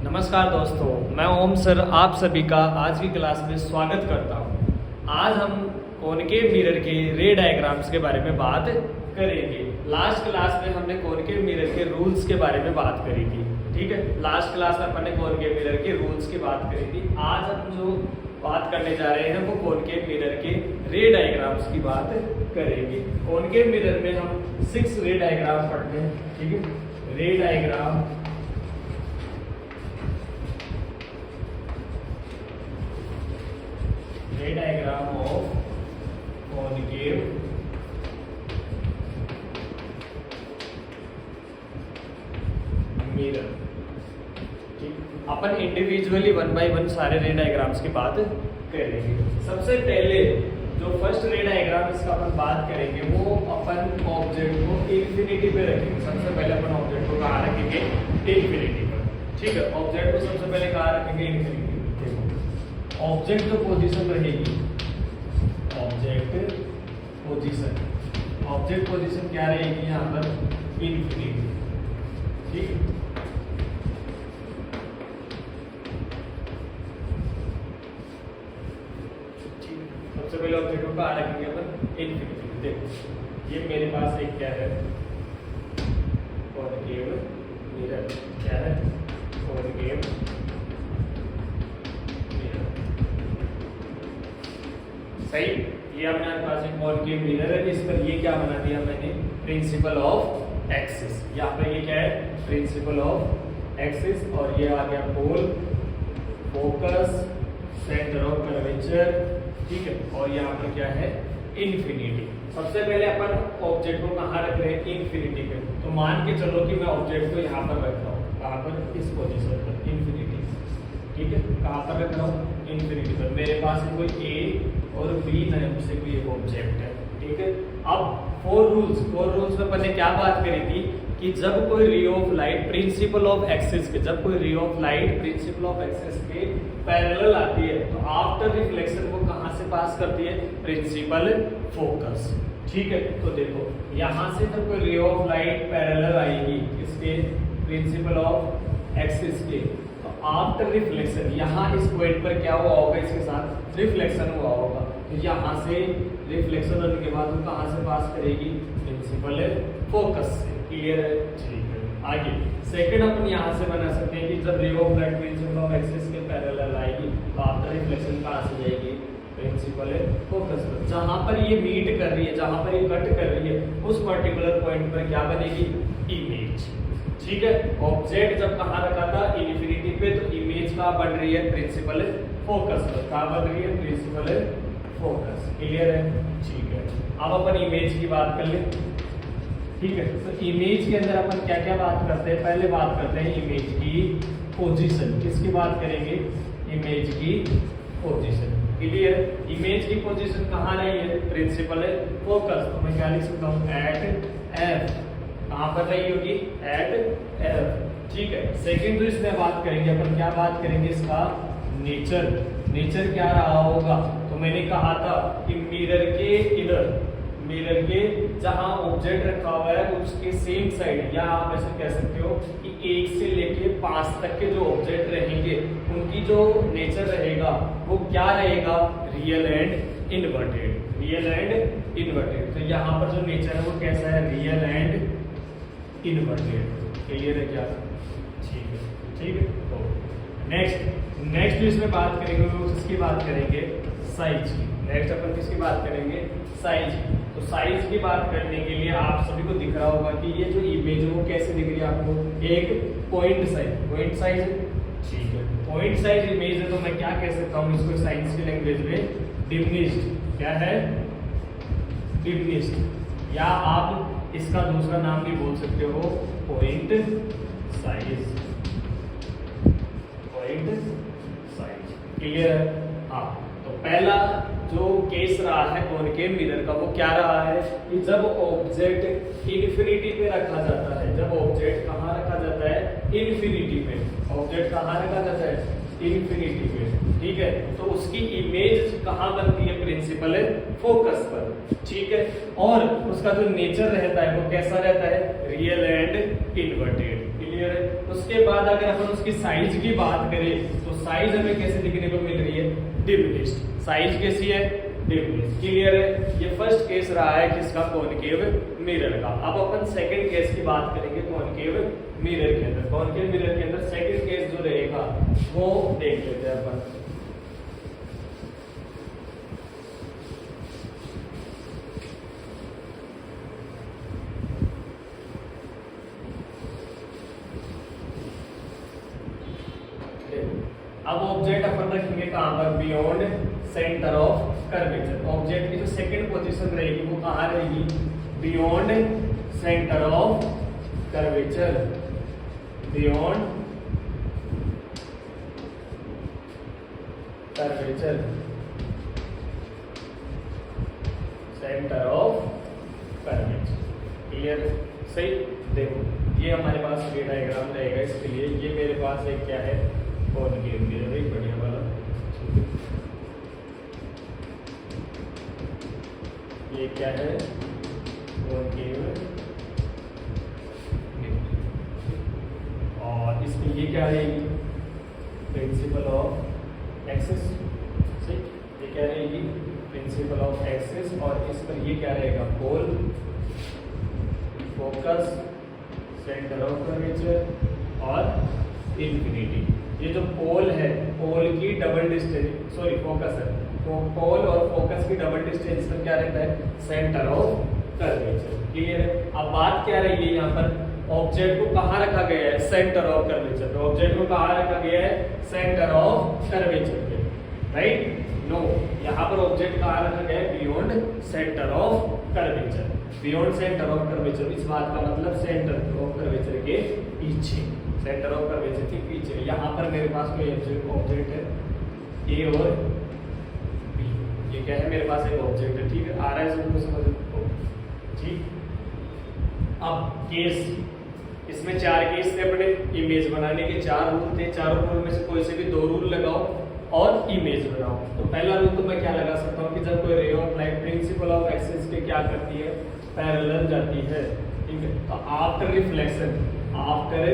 नमस्कार दोस्तों, मैं ओम सर आप सभी का आज की क्लास में स्वागत करता हूं। आज हम कॉनकेव मिरर के रे डायग्राम्स के बारे में बात करेंगे। लास्ट क्लास में हमने कॉनकेव मिरर के रूल्स के बारे में बात करी थी, ठीक है। लास्ट क्लास में हमने कॉनकेव मिरर के रूल्स की बात करी थी। आज हम जो बात करने जा रहे हैं वो कॉनकेव मिरर के रे डायग्राम्स की बात करेंगे। कॉनकेव मिरर में हम 6 रे डायग्राम पढ़ते हैं, ठीक है। रे डायग्राम ऑफ कॉनकेव मिरर, ठीक। अपन इंडिविजुअली 1 बाय 1 सारे रे डायग्राम्स की बात करेंगे। सबसे पहले जो फर्स्ट रे डायग्राम इसका अपन बात करेंगे वो अपन ऑब्जेक्ट को इंफिनिटी पे रखेंगे। सबसे पहले अपन ऑब्जेक्ट को कहाँ रखेंगे? इंफिनिटी पर, ठीक है। ऑब्जेक्ट को सबसे पहले कहाँ रखेंगे? इंफिनिटी। ऑब्जेक्ट जो पोजीशन रहेगी, ऑब्जेक्ट पोजीशन क्या रहेगी यहाँ पर? इंफिनिटी, ठीक। सबसे पहले ऑब्जेक्ट को कहाँ रखेंगे अपन? इंफिनिटी। देखो ये मेरे पास एक क्या है? Concave mirror. क्या है? कॉनकेव सही। ये अपने पास एक कॉनकेव मिरर है, इस पर ये क्या बना दिया मैंने? Principle of axis. यहाँ पर ये क्या है? Principle of axis. और ये आ गया पोल, फोकस, सेंटर ऑफ कर्वेचर, ठीक है। और यहाँ पर क्या है? इन्फिनिटी। सबसे पहले अपन ऑब्जेक्ट को कहाँ रख रहे हैं? इन्फिनिटी पे। तो मान के चलो कि मैं ऑब्जेक्ट को यहाँ पर रख रहा हूँ। कहाँ पर? इस पोजीशन पर, इन्फिनिटी, ठीक है। कहाँ पर रख रहा हूँ? इन्फिनिटी पर। मेरे पास है कोई ए और बी नाम से कोई एक ऑब्जेक्ट है, ठीक है। अब 4 रूल्स में मैंने क्या बात करी थी कि जब कोई ray of light principle of axis के, जब कोई ray of light principle of axis के पैरेलल आती है तो आफ्टर रिफ्लेक्शन वो कहाँ से पास करती है? प्रिंसिपल फोकस, ठीक है। तो देखो यहाँ से जब कोई रे ऑफ लाइट पैरेलल आएगी इसके प्रिंसिपल ऑफ एक्सिस के, आफ्टर रिफ्लेक्शन यहाँ इस पॉइंट पर क्या हुआ होगा? इसके साथ रिफ्लेक्शन हुआ होगा। तो यहाँ से रिफ्लेक्शन होने के बाद वो कहाँ से पास करेगी? प्रिंसिपल फोकस से। क्लियर है? ठीक है। आगे सेकंड अपन यहाँ से बना सकते हैं कि जब ray of light principle of axis के पैरेलल आएगी तो आफ्टर रिफ्लेक्शन कहाँ से जाएगी? प्रिंसिपल फोकस पर। जहाँ पर ये मीट कर रही है, जहाँ पर ये कट कर रही है, उस पर्टिकुलर पॉइंट पर क्या बनेगी? इमेज, ठीक है। ऑब्जेक्ट जब कहाँ रखा था? इन्फिनिटी पे, तो इमेज कहाँ बन रही है? प्रिंसिपल फोकस पर। कहाँ बन रही है? Principal focus. क्लियर है? ठीक है। अब अपन इमेज की बात कर ले, ठीक है। तो इमेज के अंदर अपन क्या क्या बात करते हैं? पहले बात करते हैं इमेज की पोजीशन। किसकी बात करेंगे? इमेज की पोजीशन। क्लियर? इमेज की पोजीशन कहाँ रही है? Principal focus. तो मैं क्या लिख सकता हूँ? At F. कहाँ पर रही होगी? एट एफ, ठीक है। सेकेंड जो इसमें बात करेंगे अपन, क्या बात करेंगे? इसका नेचर। नेचर क्या रहा होगा? तो मैंने कहा था कि मिरर के इधर, मिरर के जहां ऑब्जेक्ट रखा हुआ है उसके सेम साइड, या आप ऐसे कह सकते हो कि 1 से लेके 5 तक के जो ऑब्जेक्ट रहेंगे उनकी जो नेचर रहेगा वो क्या रहेगा? Real and inverted. Real and inverted. तो यहाँ पर जो नेचर है वो कैसा है? Real and inverted. क्लियर है क्या? ठीक है, ठीक है। तो नेक्स्ट इसमें बात करेंगे वो किसकी बात करेंगे? साइज की। नेक्स्ट अपन किसकी बात करेंगे? साइज की। तो साइज की बात करने के लिए आप सभी को दिख रहा होगा कि ये जो इमेज है वो कैसे दिख रही है आपको? एक पॉइंट साइज, ठीक है। पॉइंट साइज इमेज है तो मैं क्या कह सकता हूँ इसको साइंस की लैंग्वेज में? डिमिनिश्ड। क्या है? डिमिनिश्ड। या आप इसका दूसरा नाम भी बोल सकते हो पॉइंट साइज। क्लियर है? हाँ। तो पहला जो केस रहा है कॉनकेव मिरर का वो क्या रहा है कि जब ऑब्जेक्ट इन्फिनिटी पे रखा जाता है, जब ऑब्जेक्ट कहाँ रखा जाता है? इन्फिनिटी पे। ऑब्जेक्ट कहाँ रखा जाता है? इन्फिनिटी पे, ठीक है। तो उसकी इमेज कहाँ बनती है? प्रिंसिपल फोकस पर, ठीक है। और उसका जो नेचर रहता है वो कैसा रहता है? Real and inverted. क्लियर है। उसके बाद अगर अपन उसकी साइज की बात करें तो साइज हमें कैसे दिखने को मिल रही है, डिमिनिश्ड। साइज कैसी है, डिमिनिश्ड। क्लियर है। ये फर्स्ट केस रहा है किसका, कॉनकेव मिरर का। अब अपन सेकंड केस की बात करेंगे कॉनकेव मिरर के अंदर। कॉनकेव मिरर के अंदर सेकंड केस जो रहेगा वो देख लेते हैं अपन। अब ऑब्जेक्ट अपन रखेंगे कहां पर, beyond centre of curvature. Object की जो सेकंड पोजीशन रहेगी वो कहां रहेगी, beyond centre of curvature. Beyond curvature, centre of curvature. Clear, सही। देखो ये हमारे पास ये डायग्राम रहेगा, इसके लिए ये मेरे पास एक क्या है, कॉनकेव मिरर, एक बढ़िया वाला। ये क्या है, कॉनकेव मिरर। और इसमें ये क्या रहेगी, प्रिंसिपल ऑफ एक्सिस। ठीक, ये क्या रहेगी, प्रिंसिपल ऑफ एक्सिस। और इस पर ये क्या रहेगा, पोल, फोकस, सेंटर ऑफ कर्वेचर और इन्फिनिटी। ये जो पोल है, पोल की डबल डिस्टेंस, सॉरी फोकस है, तो पोल और फोकस की डबल डिस्टेंस पर क्या रहता है, सेंटर ऑफ कर्वेचर। क्लियर है। अब बात क्या रही है यहाँ पर, ऑब्जेक्ट को कहाँ रखा गया है, सेंटर ऑफ कर्वेचर। तो ऑब्जेक्ट को कहाँ रखा गया है, सेंटर ऑफ कर्वेचर पे, राइट। नो, यहाँ पर ऑब्जेक्ट कहाँ रखा गया है, beyond centre of curvature. Beyond centre of curvature, इस बात का मतलब सेंटर ऑफ कर्वेचर के पीछे, सेंटर ऑफ कर्वेचर के पीछे। यहाँ पर मेरे पास कोई ऑब्जेक्ट है ए और बी, ये क्या है, मेरे पास एक ऑब्जेक्ट है, ठीक है, आ रहा है सबको समझ, ठीक। अब केस, इसमें 4 केस थे अपने, इमेज बनाने के 4 रूल थे। चारों रूल में से कोई से भी 2 रूल लगाओ और इमेज बनाओ। तो पहला रूल तो मैं क्या लगा सकता हूँ कि जब कोई ray of light principle of axis के क्या करती है, पैरेलल जाती है, ठीक है। तो आफ्टर रिफ्लेक्शन, आफ्टर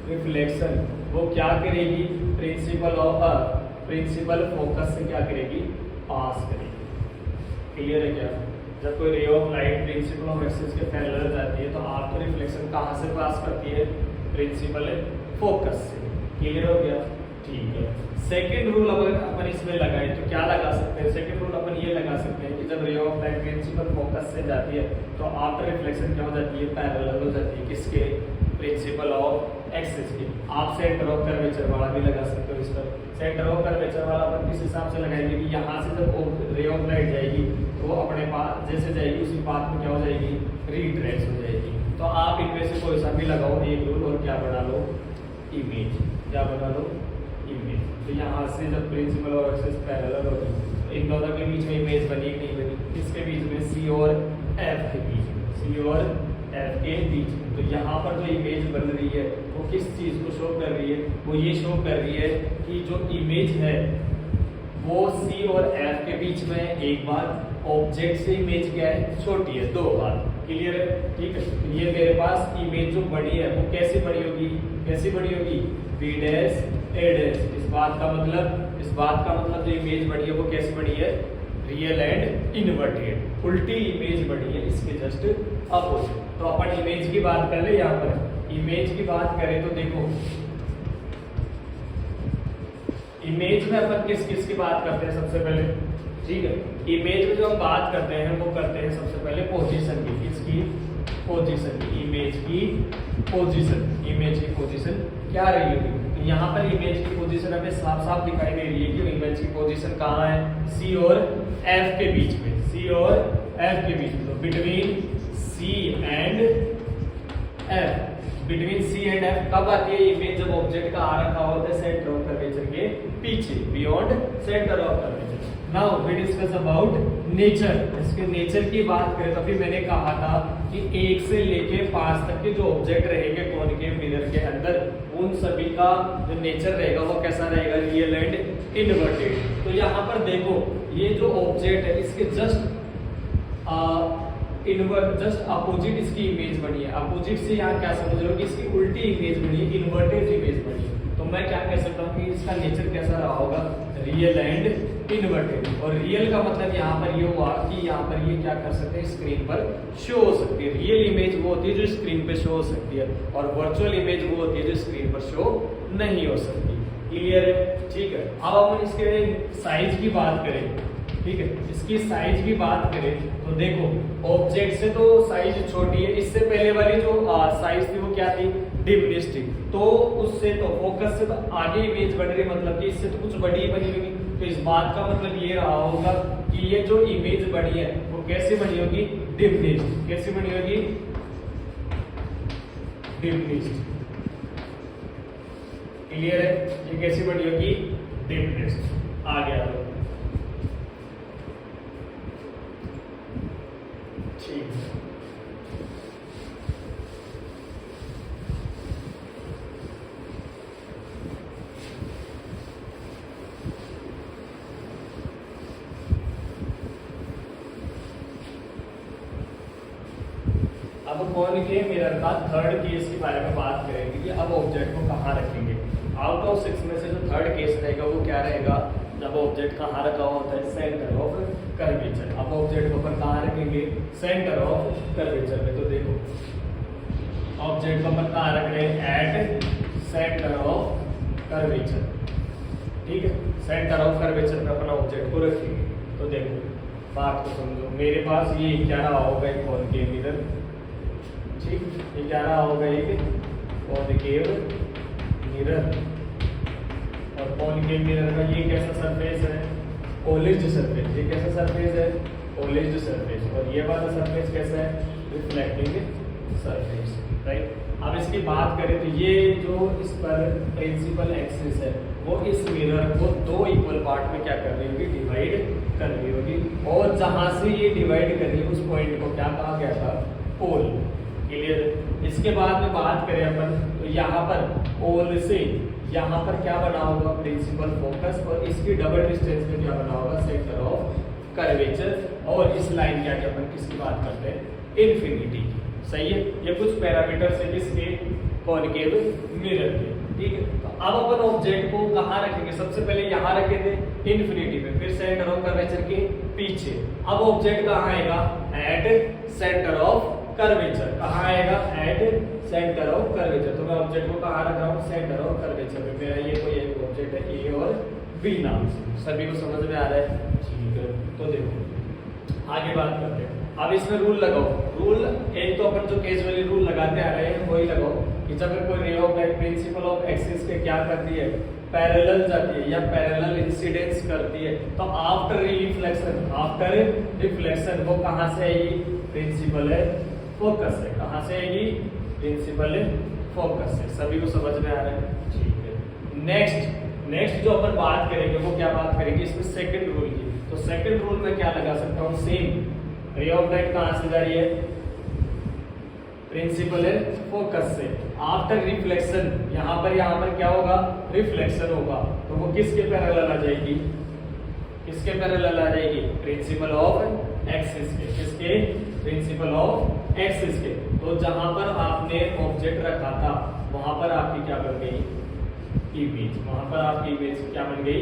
रिफ्लेक्शन वो क्या करेगी, प्रिंसिपल फोकस से क्या करेगी, पास करेगी। क्लियर है क्या। जब कोई ray of light principle of axis के पैरेलल जाती है तो आफ्टर रिफ्लेक्शन कहाँ से पास करती है, प्रिंसिपल फोकस से। क्लियर हो गया, ठीक है। सेकेंड रूल अगर अपन इसमें लगाए तो क्या लगा सकते हैं, सेकेंड रूल अपन ये लगा सकते हैं कि जब ray of light principal focus से जाती है तो आफ्टर रिफ्लेक्शन क्या हो जाती है, पैरेलल हो जाती है, किसके, प्रिंसिपल ऑफ एक्सिस की। आप सेंटर ऑफ कर्वेचर वाला भी लगा सकते हो इस पर। सेंटर ऑफ कर्वेचर वाला अपन किस हिसाब से लगाएंगे कि यहाँ से जब रे ऑफ लाइट जाएगी तो वो अपने पास जैसे जाएगी उसी पाथ में क्या हो जाएगी, रिट्रेस हो जाएगी। तो आप इनमें से कोई सा भी लगाओ एक रूल और क्या बना लो, इमेज, क्या बना लो, इमेज। तो यहाँ से जब प्रिंसिपल ऑफ एक्सिस पैरेलल होगी तो इन दोनों के बीच में इमेज बनी कि नहीं बनी, किसके बीच में, सी और एफ के बीच में, सी और एफ के बीच में। तो यहाँ पर जो इमेज बन रही है वो किस चीज को शो कर रही है, वो ये शो कर रही है कि जो इमेज है वो सी और एफ के बीच में है एक बार, ऑब्जेक्ट से इमेज क्या है, छोटी है 2 बार। क्लियर है, ठीक है। तो ये मेरे पास इमेज जो बड़ी है वो कैसी बड़ी होगी, कैसी बड़ी होगी, बी डैश ए डैश। इस बात का मतलब जो इमेज बड़ी है वो कैसी बड़ी है, रियल एंड इनवर्टेड, उल्टी इमेज बड़ी है इसके जस्ट अपोजिट। तो अपन इमेज की बात कर ले, यहाँ पर इमेज की बात करें तो देखो इमेज में अपन किस किस की बात करते हैं सबसे पहले, ठीक है। इमेज में जो हम बात करते हैं वो करते हैं सबसे पहले पोजीशन की, किसकी, पोजीशन की, इमेज की पोजीशन। इमेज की पोजीशन क्या रही होगी, तो यहाँ पर इमेज की पोजीशन हमें साफ साफ दिखाई दे रही है कि इमेज की पोजीशन कहाँ है, सी और एफ के बीच में, सी और एफ के बीच में। तो between C and F, between C and F कब आती है इमेज, जब ऑब्जेक्ट का आ रखा होता है सेंटर ऑफ कर्वेचर के पीछे, beyond centre of curvature. Now we discuss about nature. इसके नेचर की बात करें तो अभी मैंने कहा था कि 1 से लेके 5 तक के जो ऑब्जेक्ट रहेंगे कॉनकेव मिरर के अंदर उन सभी का जो नेचर रहेगा वो कैसा रहेगा, रियल एंड इनवर्टेड। तो यहाँ पर देखो ये जो ऑब्जेक्ट है इसके जस्ट इनवर्ट जस्ट अपोजिट इसकी इमेज बनी है। अपोजिट से यहाँ क्या समझ लो कि इसकी उल्टी इमेज बनी है, इन्वर्टेड इमेज बनी है। तो मैं क्या कह सकता हूँ कि इसका नेचर कैसा रहा होगा, रियल एंड इन्वर्टेड। और रियल का मतलब यहाँ पर ये हुआ कि यहाँ पर ये क्या कर सकते हैं, स्क्रीन पर शो हो सकती है। रियल इमेज वो होती है जो स्क्रीन पे शो हो सकती है, और वर्चुअल इमेज वो होती है जो स्क्रीन पर शो नहीं हो सकती। क्लियर है? ठीक है। अब हम इसके साइज की बात करें, ठीक है, इसकी साइज की बात करें तो देखो ऑब्जेक्ट से तो साइज छोटी है, इससे पहले वाली जो साइज थी वो क्या थी, डिमिनिश्ड थी। तो उससे तो फोकस से तो आगे इमेज बढ़ रही है, मतलब कि इससे तो कुछ बड़ी बनी होगी। तो इस बात का मतलब ये रहा होगा कि ये जो इमेज बनी है वो कैसे बनी होगी, डिमिनिश्ड। कैसे बनी होगी, डिमिनिश्ड। क्लियर है? ये कैसी बनी होगी, डिमिनिश्ड। आ गया तो ठीक है। अब कॉनकेव मिरर का थर्ड केस के बारे में बात करेंगे कि अब ऑब्जेक्ट को कहाँ रखेंगे। आउट ऑफ 6 में से जो थर्ड केस रहेगा वो क्या रहेगा, जब ऑब्जेक्ट कहाँ रखा होता है, सेंटर ऑफ कर्वेचर। अब ऑब्जेक्ट को अपन कहाँ रखेंगे, सेंटर ऑफ कर्वेचर में। तो देखो ऑब्जेक्ट को अपन कहाँ रख रहे हैं, एट सेंटर ऑफ कर्वेचर। ठीक है, सेंटर ऑफ कर्वेचर पे अपना ऑब्जेक्ट को रखेंगे। तो देखो बात को समझो, मेरे पास ये क्या रहा होगा, एक कॉनकेव मिरर। ठीक, ये क्या रहा होगा, एक कॉनकेव मिरर। और कॉनकेव मिरर का ये कैसा सरफेस है, पॉलिश्ड सरफेस। ये कैसा सरफेस है, पॉलिश्ड सरफेस। और ये वाला सरफेस कैसा है, रिफ्लेक्टिंग सरफेस। राइट। अब इसकी बात करें तो ये जो इस पर प्रिंसिपल एक्सिस है वो इस मिरर को दो इक्वल पार्ट में क्या कर रही होगी, डिवाइड कर रही होगी। और जहां से ये डिवाइड कर रही है उस पॉइंट को क्या कहा गया था, पोल। क्लियर? इसके बाद में बात करें अपन तो यहाँ पर पोल से यहाँ पर क्या बना होगा, प्रिंसिपल फोकस। और इसकी डबल डिस्टेंस में क्या बना होगा, सेंटर ऑफ कर्वेचर। और इस लाइन क्या अपन किसकी बात करते हैं, इन्फिनिटी। सही है? ये कुछ पैरामीटर्स है किसके, कॉनकेव मिरर के। ठीक है। तो अब अपन ऑब्जेक्ट को कहाँ रखेंगे, सबसे पहले यहाँ रखे थे इन्फिनिटी पे, फिर सेंटर ऑफ कर्वेचर के पीछे। अब ऑब्जेक्ट कहाँ आएगा, एट सेंटर ऑफ कर्वेचर। कहाँ आएगा, एट सेंटर ऑफ कर्वेचर। तो मैं ऑब्जेक्ट को कहाँ रख रहा हूँ, सेंटर ऑफ कर्वेचर में। मेरा ये कोई एक ऑब्जेक्ट है ए और बी नाम से। सभी को समझ में आ रहा है? ठीक है। तो देखो आगे बात करते हैं। अब इसमें रूल लगाओ। रूल एक तो अपन जो कैजुअली रूल लगाते आ रहे हैं वही लगाओ कि जब कोई ray of light principle of axis के क्या करती है, पैरेलल जाती है या पैरेलल इंसिडेंस करती है, तो आफ्टर रिफ्लेक्शन वो कहाँ से आएगी, प्रिंसिपल है फोकस है। कहाँ से आएगी, प्रिंसिपल है फोकस से। सभी को समझ में आ रहा है? ठीक है। नेक्स्ट जो अपन बात करेंगे वो क्या बात करेंगे, इसमें सेकंड रूल की। तो सेकंड रूल में क्या लगा सकता हूँ, सेम रे ऑफ लाइट कहाँ से जा रही है, प्रिंसिपल है फोकस से। आफ्टर रिफ्लेक्शन यहाँ पर क्या होगा, रिफ्लेक्शन होगा। तो वो किसके पैरेलल आ जाएगी, किसके पैरेलल आ जाएगी, प्रिंसिपल ऑफ एक्सिस के। किसके, प्रिंसिपल ऑफ एक्सिस के। तो जहां पर आपने ऑब्जेक्ट रखा था वहां पर आपकी क्या बन गई, इमेज। वहां पर आपकी इमेज क्या बन गई,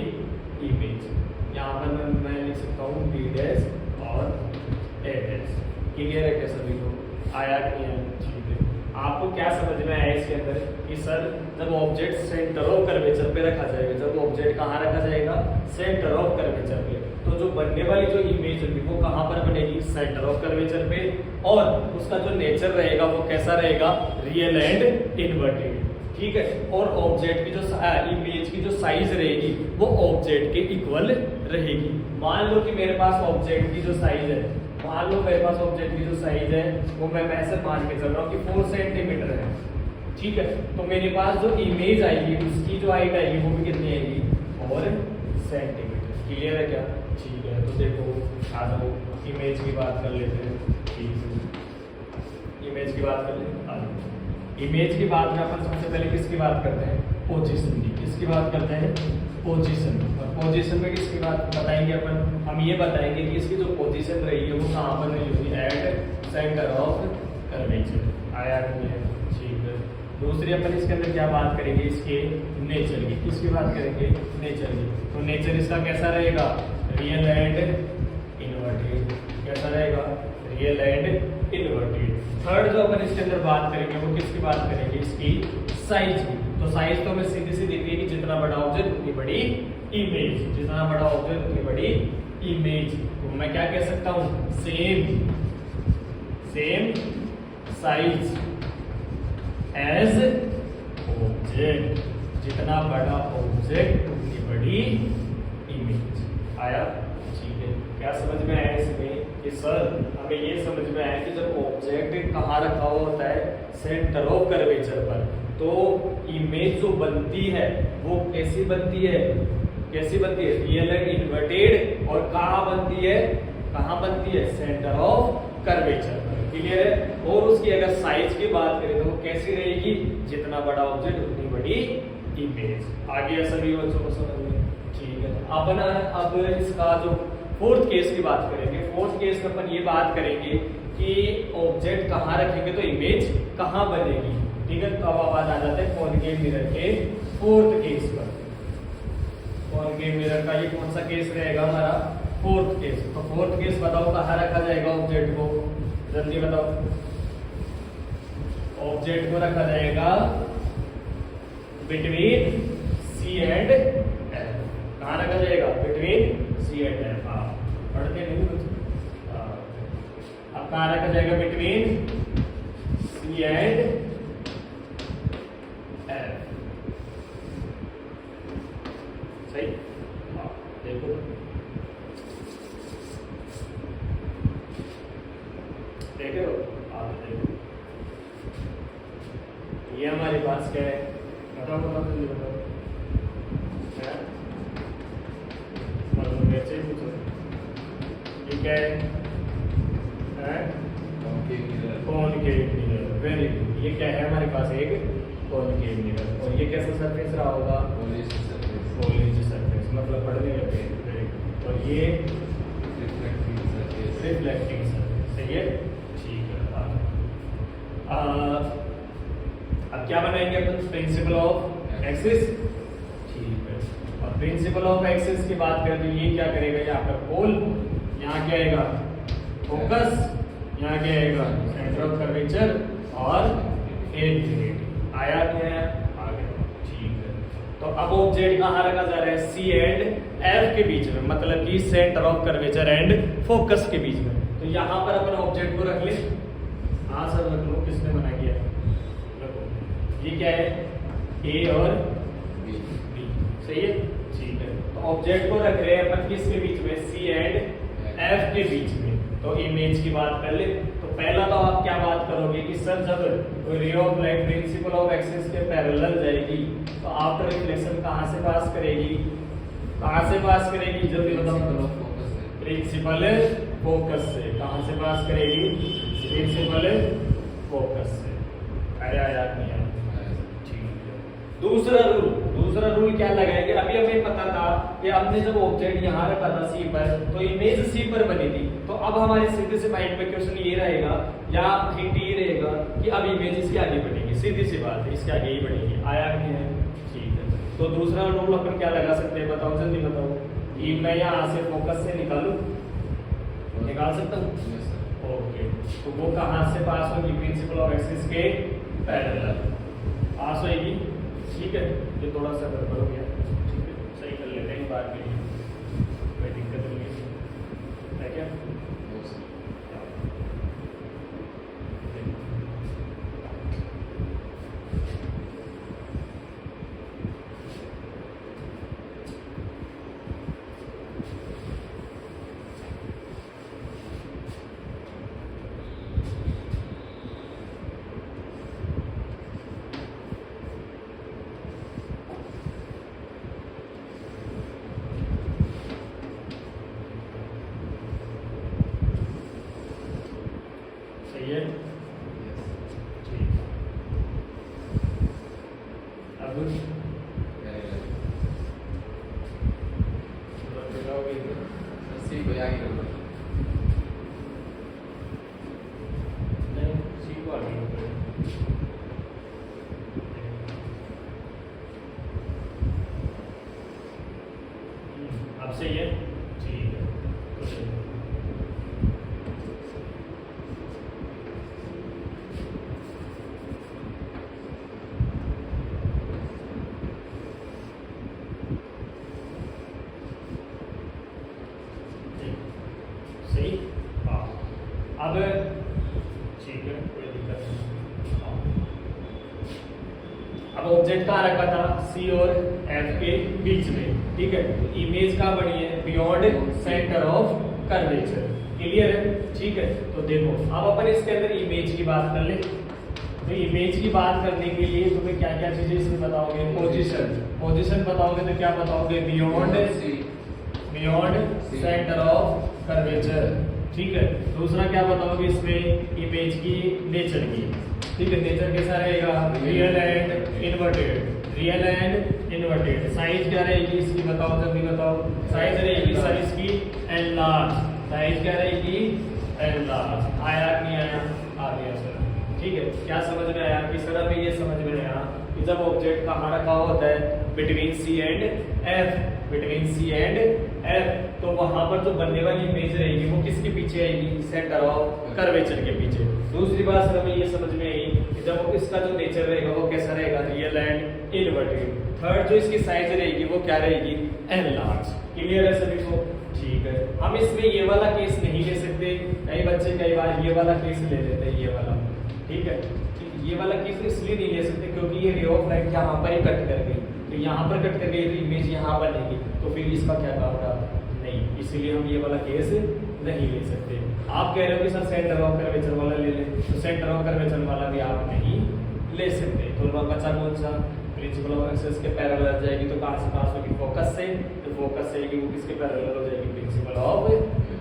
इमेज। यहाँ पर मैं लिख सकता हूँ बी डैश और ए डैश। क्लियर है क्या सभी को, आया कि नहीं? ठीक है। आपको क्या समझ में आया इसके अंदर कि सर जब ऑब्जेक्ट सेंटर ऑफ कर्वेचर पे रखा जाएगा, जब ऑब्जेक्ट कहाँ रखा जाएगा, सेंटर ऑफ कर्वेचर पे, तो जो बनने वाली जो इमेज होगी वो कहाँ पर बनेगी, सेंटर ऑफ कर्वेचर पे। और उसका जो नेचर रहेगा वो कैसा रहेगा, रियल एंड इन्वर्टेड। ठीक है। और ऑब्जेक्ट की जो इमेज की जो साइज रहेगी वो ऑब्जेक्ट के इक्वल रहेगी। मान लो कि मेरे पास ऑब्जेक्ट की जो साइज है, मान लो मेरे पास ऑब्जेक्ट की जो साइज है वो मैं ऐसे मान के चल रहा हूँ कि 4 सेंटीमीटर है। ठीक है। तो मेरे पास जो इमेज आएगी उसकी जो हाइट आएगी वो भी कितनी आएगी, 4 सेंटीमीटर। क्लियर है क्या? ठीक है। तो देखो आ जाओ इमेज की बात कर लेते हैं। ठीक है, इमेज की बात कर लेते हैं। इमेज की बात में अपन सबसे पहले किसकी बात करते हैं, पोजीशन की। किसकी बात करते हैं, पोजीशन। और पोजीशन में किसकी बात बताएंगे अपन, हम ये बताएंगे कि इसकी जो पोजीशन रही है वो कहाँ पर रही होगी, एट सेंटर ऑफ कर्वेचर। आया नहीं है? ठीक है। दूसरी अपन इसके अंदर क्या बात करेंगे, इसके नेचर की। किसकी बात करेंगे? नेचर की। तो नेचर इसका कैसा रहेगा? Real and inverted. कैसा रहेगा? Real and inverted. थर्ड जो अपन इसके अंदर बात करेंगे वो किसकी बात करेंगे? इसकी साइज की। तो साइज तो हमें सीधी सी दिख रही है कि जितना बड़ा ऑब्जेक्ट उतनी बड़ी इमेज, जितना बड़ा ऑब्जेक्ट उतनी बड़ी इमेज। तो मैं क्या कह सकता हूं? सेम साइज एज ऑब्जेक्ट, जितना बड़ा ऑब्जेक्ट उतनी बड़ी इमेज। आया? ठीक है। क्या समझ में आया इसमें? कि सर हमें ये समझ में आया कि जब ऑब्जेक्ट कहाँ रखा हुआ होता है? सेंटर ऑफ कर्वेचर पर, तो इमेज जो बनती है वो कैसी बनती है? कैसी बनती है? Real and inverted. और कहाँ बनती है? कहाँ बनती है? सेंटर ऑफ कर्वेचर पर। क्लियर है? और उसकी अगर साइज की बात करें तो वो कैसी रहेगी? जितना बड़ा ऑब्जेक्ट उतनी बड़ी इमेज। आगे सभी बच्चों को समझ में? ठीक है। अपन अब इसका जो फोर्थ केस की बात करेंगे। फोर्थ केस में अपन ये बात करेंगे कि ऑब्जेक्ट कहाँ रखेंगे तो इमेज कहाँ बनेगी। ठीक है। तो अब आवाज आ जाता है कॉनकेव मिरर के फोर्थ केस पर। कॉनकेव मिरर का ये कौन सा केस रहेगा? हमारा फोर्थ केस। तो फोर्थ केस बताओ कहाँ रखा जाएगा ऑब्जेक्ट को? जल्दी बताओ। ऑब्जेक्ट को रखा जाएगा बिटवीन सी एंड एफ। कहाँ रखा जाएगा? Between C and F. पढ़ते नहीं कुछ? अब कहाँ रखा जाएगा? Between C and F. सही? देखो देखे हो आप? देखो ये हमारे पास क्या है? बताओ बताओ जल्दी बताओ। क्या? कैसे पूछो? ये क्या है? Concave mirror. Very good. ये क्या है हमारे पास? एक कॉनकेव मिरर। और ये कैसा सरफेस रहा होगा? Polish surface. मतलब पढ़ने लगे। Very good. और ये रिफ्लेक्टिंग सरफेस। सही है? ठीक है। अब क्या बनाएंगे अपन? Principle of axis. ठीक है। और प्रिंसिपल ऑफ एक्सिस की बात करें तो ये क्या करेगा? यहाँ पर पोल, यहाँ क्या आएगा? फोकस, यहाँ क्या आएगा? सेंटर ऑफ कर्वेचर और इंफिनिटी। आया नहीं आया? आ गया। ठीक है। तो अब ऑब्जेक्ट कहाँ रखा जा रहा है? सी एंड एफ के बीच में, मतलब कि centre of curvature and focus के बीच में। तो यहाँ पर अपन ऑब्जेक्ट को रख ले। हाँ सर रख लो। किसने मना किया? रखो। ये क्या है? ए और बी। सही है? ठीक है। तो ऑब्जेक्ट को रख रहे हैं अपन किसके बीच में? सी एंड एफ के बीच में। तो इमेज की बात कर ले तो पहला तो आप क्या बात करोगे कि सर जब कोई ray of light principle of axis के पैरेलल जाएगी तो आफ्टर रिफ्लेक्शन कहाँ से पास करेगी? कहाँ से पास करेगी? जल्दी बताओ। प्रिंसिपल फोकस से। कहाँ से पास करेगी? प्रिंसिपल फोकस से। अरे याद नहीं आया? ठीक है। दूसरा रूल क्या लगाएंगे? अभी हमें पता था कि हमने जब ऑब्जेक्ट यहाँ रखा था सी पर तो इमेज सी पर बनी थी। तो अब हमारे सीधे से माइंड में क्वेश्चन ये रहेगा या हिंट ये रहेगा कि अब इमेज इसके आगे बढ़ेगी। सीधी सी बात है, इसके आगे ही बढ़ेगी। आया नहीं है? ठीक है। तो दूसरा रूल अपन क्या लगा सकते हैं? बताओ जल्दी बताओ। ये मैं यहाँ से फोकस से निकाल सकता हूँ? ओके। तो वो कहाँ से पास होगी? प्रिंसिपल ऑफ एक्सिस के पैरेलल पास होगी। ठीक है। ये थोड़ा सा गड़बड़ हो गया। ठीक है, सही कर लेते हैं बाद में। कोई दिक्कत नहीं है क्या? ये ठीक। अब अब सही है, ठीक है। सही, हाँ। अब ठीक है, कोई दिक्कत नहीं। हाँ। अब ऑब्जेक्ट कहाँ रखा था, सी और एफ के बीच में, ठीक है। तो इमेज कहाँ बनी है, beyond centre of curvature, clear है, ठीक है। तो देखो अब अपन इसके अंदर इमेज की बात कर ले। तो इमेज की बात करने के लिए तुम्हें क्या क्या चीजें इसमें बताओगे, पोजीशन बताओगे तो क्या बताओगे, बियॉन्ड सेंटर ऑफ कर्वेचर, ठीक है। दूसरा क्या बताओगे इसमें, इमेज की नेचर की, ठीक है। नेचर कैसा रहेगा, रियल एंड इन्वर्टेड। साइज क्या रहेगी इसकी बताओ, जल्दी बताओ। साइज रहेगी सर इसकी एनलार्ज, साइज क्या रहेगी, एनलार्ज। आया नहीं आया, आ गया सर, ठीक है। क्या समझ में आया कि सर हमें ये समझ में आया कि जब ऑब्जेक्ट कहाँ रखा होता है, बिटवीन सी एंड एफ, तो वहां पर जो बनने वाली इमेज रहेगी वो किसके पीछे आएगी, सेंटर ऑफ कर्वेचर के पीछे। दूसरी बात सर हमें ये समझ में आई कि जब इसका जो नेचर रहेगा वो कैसा रहेगा, रियल एंड इन्वर्टेड। थर्ड जो इसकी साइज रहेगी वो क्या रहेगी, एनलार्ज। क्लियर है सभी को, ठीक है। हम इसमें ये वाला केस नहीं ले सकते, कई बच्चे कई बार ये वाला केस ले लेते हैं, ये वाला, ठीक है। ये वाला केस इसलिए नहीं ले सकते क्योंकि ये रे ऑफ लाइट यहाँ पर ही कट कर गई, तो यहाँ पर कट कर गई तो इमेज यहाँ बनेगी, तो फिर इसका क्या होगा, नहीं, इसीलिए हम ये वाला केस नहीं ले सकते। आप कह रहे हो कि सर सेंटर ऑफ कर्वेचर वाला ले ले, तो सेंटर ऑफ कर्वेचर वाला भी आप नहीं ले सकते। तो बचा कौन सा, प्रिंसिपल ऑफ एक्सिस के पैरेलल जाएगी, तो कहाँ से पास होगी, फोकस से, तो फोकस से वो किसके पैरेलल हो जाएगी, प्रिंसिपल ऑफ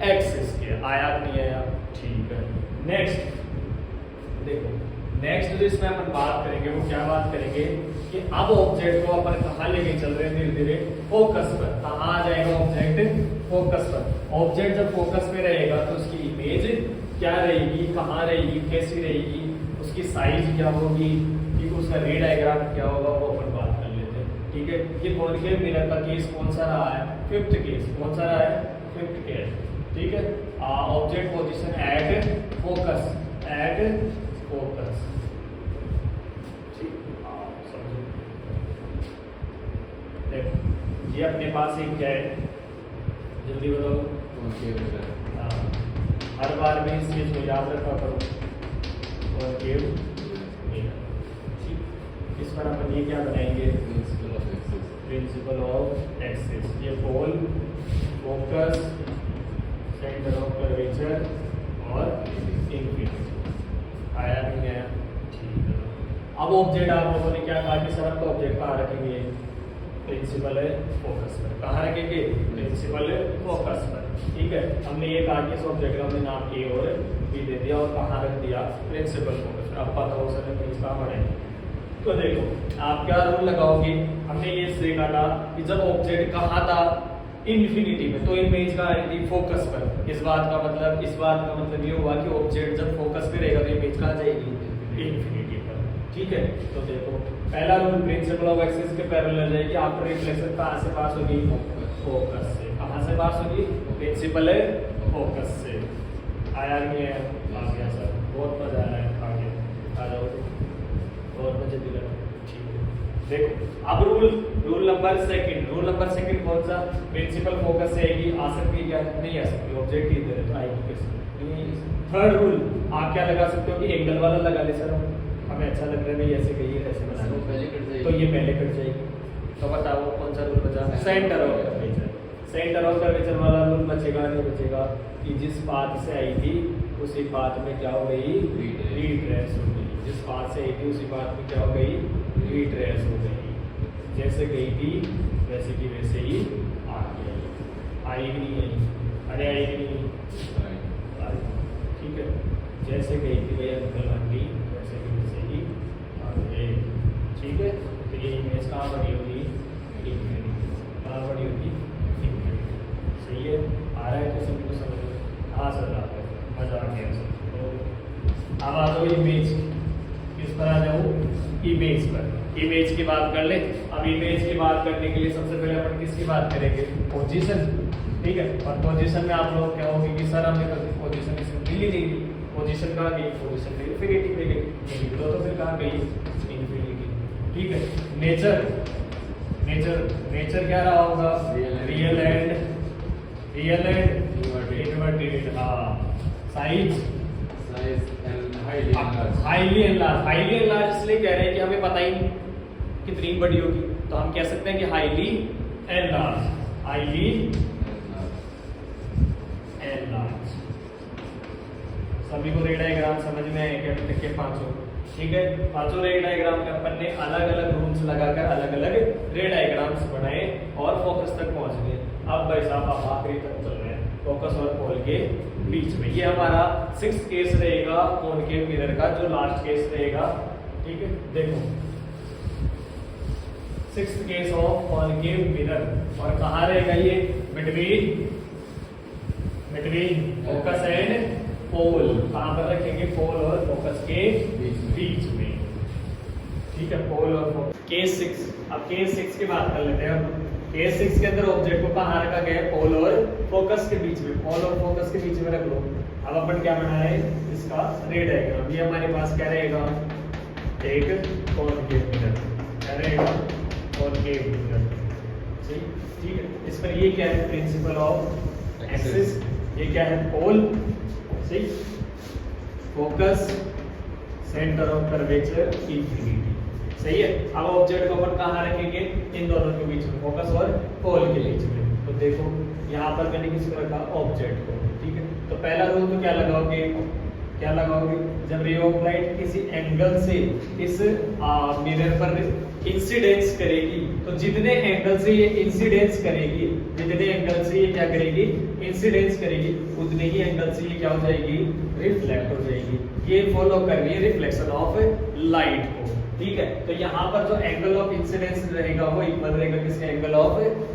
एक्सिस के। आया नहीं आया, ठीक है। नेक्स्ट देखो, नेक्स्ट जो इसमें अपन बात करेंगे वो क्या बात करेंगे कि अब ऑब्जेक्ट को अपन कहाँ लेके चल रहे हैं, धीरे धीरे फोकस पर। कहाँ आ जाएगा ऑब्जेक्ट, फोकस पर। ऑब्जेक्ट जब फोकस में रहेगा तो उसकी इमेज क्या रहेगी, कहाँ रहेगी, कैसी रहेगी, उसकी साइज क्या होगी, ठीक, उसका रे डायग्राम क्या होगा, वो अपन बात कर लेते हैं, ठीक है। ये कॉन्केव मिरर का केस कौन सा रहा है, फिफ्थ केस, कौन सा रहा है, फिफ्थ केस, ठीक है। ऑब्जेक्ट पोजीशन एट फोकस, ये अपने पास एक क्या है, जल्दी बताओ। हर बार में इस चीज को याद रखा करो, कॉनकेव मिरर, ठीक। इस पर अपन ये क्या बनाएंगे, प्रिंसिपल ऑफ एक्सिस। ये पोल, फोकस, सेंटर ऑफ कर्वेचर और इंफिनिटी। आया नहीं आया, ठीक है। अब ऑब्जेक्ट आप लोगों ने क्या कहा कि सर आपका ऑब्जेक्ट कहाँ रखेंगे, प्रिंसिपल है फोकस पर। कहाँ रखेंगे, प्रिंसिपल है फोकस पर, ठीक है। हमने ये कहा कि इस ऑब्जेक्ट का हमने नाम ए और बी दे दिया और कहाँ रख दिया, प्रिंसिपल फोकस पर। अब पता हो सर प्लीज कहाँ बढ़ेंगे, तो देखो आप क्या रूल लगाओगे, हमने ये देखा था कि जब ऑब्जेक्ट कहाँ था, इन्फिनिटी में, तो इमेज कहाँ आई थी, फोकस पर। इस बात का मतलब ये हुआ कि ऑब्जेक्ट जब फोकस पे रहेगा तो इमेज कहाँ जाएगी, इन्फिनिटी पर, ठीक है। तो देखो पहला रूल, प्रिंसिपल ऑफ एक्सिस के पैरेलल जाएगी, आफ्टर रिफ्लेक्शन कहाँ से पास होगी, फोकस से। कहाँ से पास होगी, प्रिंसिपल है फोकस से। आया नहीं है, आ गया सर, बहुत मजा आ रहा है, आ गया, आ जाओ और मजे दिला, ठीक है। देखो अब रूल नंबर सेकंड कौन सा, प्रिंसिपल फोकस से आएगी, आ सकती है क्या, नहीं आ सकती, ऑब्जेक्ट ही दे रहे तो आएगी कैसे। थर्ड रूल आप क्या लगा सकते हो कि एंगल वाला लगा ले सर, हमें अच्छा लग रहा है भाई, ऐसे गई ऐसे बना लो, तो ये पहले कट जाएगी। तो बताओ कौन सा रूल बचा, centre of curvature. Centre of curvature वाला रूल बचेगा नहीं बचेगा कि जिस पाथ से आई थी उसी पाथ में क्या हो गई, रिट्रेस हो गई। जिस पाथ से आई थी उसी पाथ में क्या हो गई, रिट्रेस हो गई। जैसे गई थी वैसे की वैसे ही आ गई, आई भी नहीं आई, अरे आई भी नहीं, ठीक है। जैसे गई थी भैया अंकल आंटी वैसे की वैसे ही आ गई, ठीक है। तो ये इमेज कहाँ बनी होगी, कहाँ बनी होगी, सही है। आ रहा है तो सबको समझ में, हाँ सर आ रहा है, मजा आ गया सर। तो अब आ जाओ इमेज, किस पर आ जाओ, इमेज पर। इमेज की बात कर ले, अब इमेज की बात करने के लिए सबसे पहले अपन किसकी बात करेंगे, पोजीशन, ठीक है। और पोजीशन में आप लोग क्या होगी कि सर हमने कभी पोजीशन इसमें मिल ही नहीं, पोजीशन कहाँ गई, पोजीशन इन्फिनिटी में गई, तो फिर कहाँ गई, इन्फिनिटी, ठीक है। नेचर, नेचर क्या रहा होगा, रियल एंड इनवर्टेड, हाँ। साइज, हाईली एनलार्ज इसलिए कह रहे हैं कि हमें पता ही नहीं कितनी बड़ी होगी, तो हम कह सकते हैं कि हाईली एनलार्ज, सभी को रे डायग्राम समझ में आए क्या अभी तक के पांचों, ठीक है। पांचों रे डायग्राम के अपन ने अलग अलग रूल्स लगाकर अलग अलग रे डायग्राम्स बनाए और फोकस तक पहुंच गए। अब भाई साहब आप आखिरी तक चल रहे हैं, फोकस और पोल के बीच में। ये हमारा 6th केस रहेगा कॉनकेव मिरर का, जो लास्ट केस रहेगा, ठीक है। देखो 6th case of concave mirror, और कहाँ रहेगा ये, बिटवीन फोकस एंड पोल। कहाँ पर रखेंगे, पोल और फोकस के बीच में, ठीक है। पोल और फोकस। केस 6, अब केस 6 की बात कर लेते हैं। केस 6 के अंदर ऑब्जेक्ट को कहाँ रखा गया है, पोल और फोकस के बीच में, पोल और फोकस के बीच में रख लो। अब अपन क्या बना है इसका रे डायग्राम। ये हमारे पास क्या रहेगा, एक कॉनकेव मिरर, क्या रहेगा, कॉनकेव मिरर, ठीक है। इस पर ये क्या है, प्रिंसिपल ऑफ एक्सिस, ये क्या है, पोल, सही, focus, centre of curvature, infinity, सही है। अब ऑब्जेक्ट को अपन कहाँ रखेंगे, इन दोनों के बीच में, फोकस और पोल के बीच में। तो देखो यहाँ पर मैंने किसको रखा, ऑब्जेक्ट को, ठीक है। तो पहला रूल तो क्या लगाओगे, जब रे ऑफ लाइट किसी एंगल से इस मिरर पर इंसिडेंस करेगी, तो जितने एंगल से ये इंसिडेंस करेगी, जितने एंगल से ये क्या करेगी, इंसिडेंस करेगी, उतने ही एंगल से ये क्या हो जाएगी, रिफ्लेक्ट हो जाएगी। ये फॉलो कर रही है रिफ्लेक्शन ऑफ लाइट को, ठीक है। तो यहाँ पर जो एंगल ऑफ इंसिडेंस रहेगा वो इक्वल रहेगा किसके, एंगल ऑफ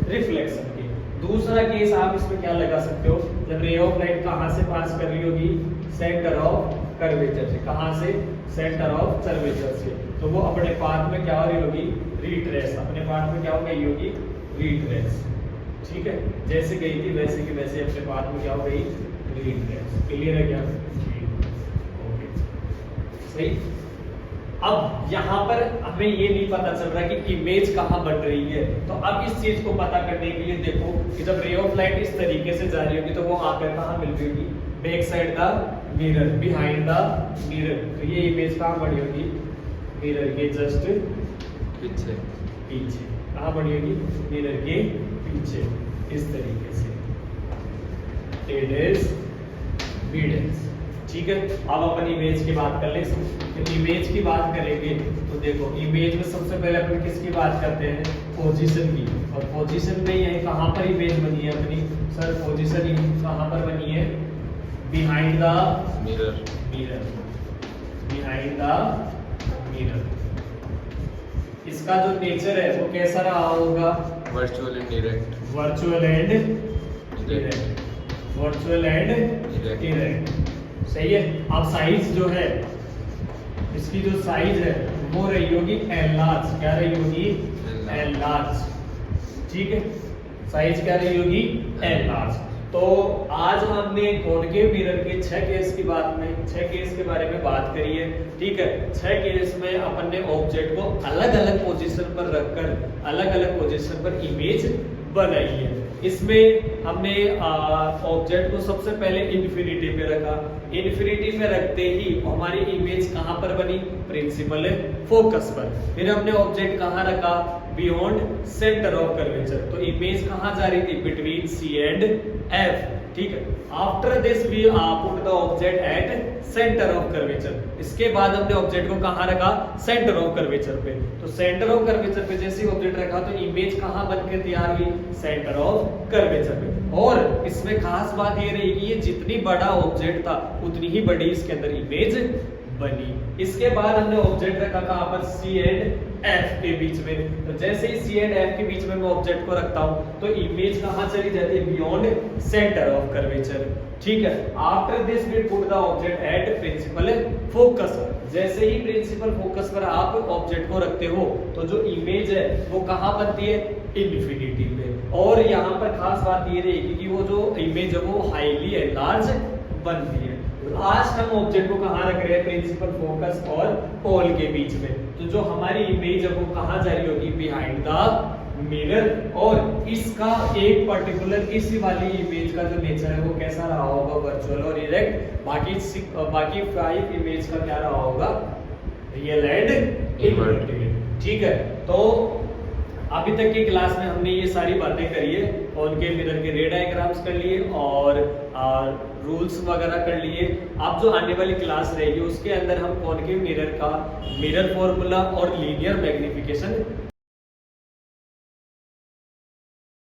रिफ्लेक्शन के। दूसरा केस आप इसमें क्या लगा सकते हो, जब रे ऑफ लाइट कहाँ से पास कर रही होगी, सेंटर ऑफ कर्वेचर से, कहाँ से, सेंटर ऑफ कर्वेचर से, तो वो अपने पाथ में क्या हो रही होगी, रिट्रेस, अपने पाथ में क्या हो गई होगी, रिट्रेस, ठीक है। जैसे गई थी वैसे की वैसे अपने पाथ में क्या हो गई, रिट्रेस। क्लियर है क्या, ओके, सही। अब यहाँ पर हमें ये नहीं पता चल रहा कि इमेज कहाँ बन रही है, तो अब इस चीज को पता करने के लिए देखो कि जब रे ऑफ लाइट इस तरीके से जा रही होगी तो वो आकर कहाँ मिल रही होगी, back side the mirror, behind the mirror. तो ये इमेज कहाँ बनी होगी, मिरर के जस्ट पीछे, कहाँ बनी होगी, मिरर के पीछे, इस तरीके से, इट इज बीडेंस, ठीक है। अब अपन इमेज की बात कर ले। इमेज की बात करेंगे तो देखो इमेज में सबसे पहले अपन किसकी बात करते हैं, पोजीशन की। और पोजीशन में ये कहाँ पर इमेज बनी है अपनी, सर पोजीशन कहाँ पर बनी है, behind the mirror, behind the mirror. इसका जो नेचर है वो कैसा रहा होगा, virtual and direct, virtual and direct, सही है। अब साइज जो है, इसकी जो साइज है वो रही होगी एल लार्ज, क्या रही होगी, एल लार्ज, ठीक है। साइज क्या रही होगी, एल लार्ज। तो आज हमने कॉनकेव मिरर के 6 केस की बात में 6 केस के बारे में बात करी है, ठीक है। 6 केस में अपन ने ऑब्जेक्ट को अलग अलग पोजीशन पर रखकर अलग अलग पोजीशन पर इमेज बनाई है। इसमें हमने ऑब्जेक्ट को सबसे पहले इन्फिनिटी पे रखा, इन्फिनिटी पे रखते ही हमारी इमेज कहां पर बनी, प्रिंसिपल फोकस पर। फिर हमने ऑब्जेक्ट कहां रखा, बियॉन्ड सेंटर ऑफ कर्वेचर, तो इमेज कहां जा रही थी, बिटवीन सी एंड एफ, ठीक है। After this we put the object at centre of curvature. इसके बाद हमने ऑब्जेक्ट को कहां रखा, सेंटर ऑफ कर्वेचर पे। तो सेंटर ऑफ कर्वेचर पे जैसे ऑब्जेक्ट रखा तो इमेज कहां बनकर तैयार हुई, सेंटर ऑफ कर्वेचर पे। और इसमें खास बात ये रही कि ये जितनी बड़ा ऑब्जेक्ट था उतनी ही बड़ी इसके अंदर इमेज बनी। इसके बाद हमने ऑब्जेक्ट रखा कहां पर, सी एंड एफ के बीच में। तो जैसे ही सी एंड एफ के बीच में मैं ऑब्जेक्ट को रखता हूं तो इमेज कहां चली जाती है, बियॉन्ड सेंटर ऑफ कर्वेचर। ठीक है, after this we put the object at principal focus. जैसे ही प्रिंसिपल फोकस पर आप ऑब्जेक्ट को रखते हो तो जो इमेज है वो कहां बनती है, इन्फिनिटी पे। और यहाँ पर खास बात ये रहेगी कि वो जो इमेज है वो हाईली एनलार्ज बनती है। लास्ट हम ऑब्जेक्ट को कहां रख रहे हैं, प्रिंसिपल फोकस और पोल के बीच में। तो जो हमारी इमेज है वो कहां जा रही होगी, बिहाइंड द मिरर। और इसका एक पर्टिकुलर इसी वाली इमेज का जो नेचर है वो कैसा रहा होगा, वर्चुअल और इरेक्ट। बाकी 5 इमेज का क्या रहा होगा, रियल एंड इनवर्टेड। ठीक है, तो अभी तक की क्लास में हमने ये सारी बातें करी है, कॉनकेव मिरर के रे डायग्राम्स कर लिए और रूल्स वगैरह कर लिए। अब जो आने वाली क्लास रहेगी उसके अंदर हम कॉनकेव मिरर का मिरर फॉर्मूला और लीनियर मैग्निफिकेशन